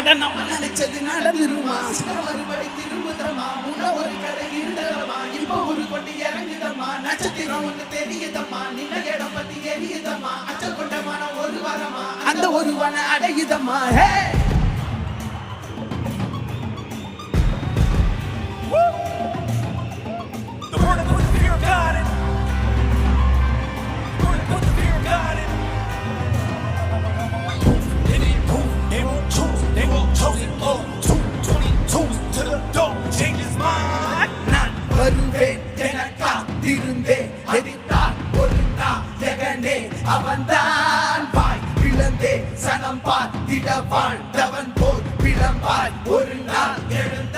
நடனம் நினைச்சது நடந்துருமா மறுபடி திரும்புதமா முன்ன ஒரு கதை இருந்ததமா இப்போ ஒரு கொண்டு இறங்குதம்மா நட்சத்திரம் ஒன்று தெரியுதம்மா நின்ன இடம் பத்தி எரியுதம்மா அச்சல் கொண்ட மனம் ஒரு வாரமா அந்த ஒரு வன அடையுதம்மா ஹே The word put the fear of God in. The word put the fear of God in. They didn't move, they won't choose, they won't choose it. Oh, 222 to the door, change his mind. நான் வருவேன் என காத்திருந்தேன் எதிர்த்தான் ஒரு நாயகனே அவன்தான் வாய் பிளந்தே சனம் பார்த்திட வாழ்ந்தவன் போல் பிளம்பாய் ஒரு நாள் எழுந்த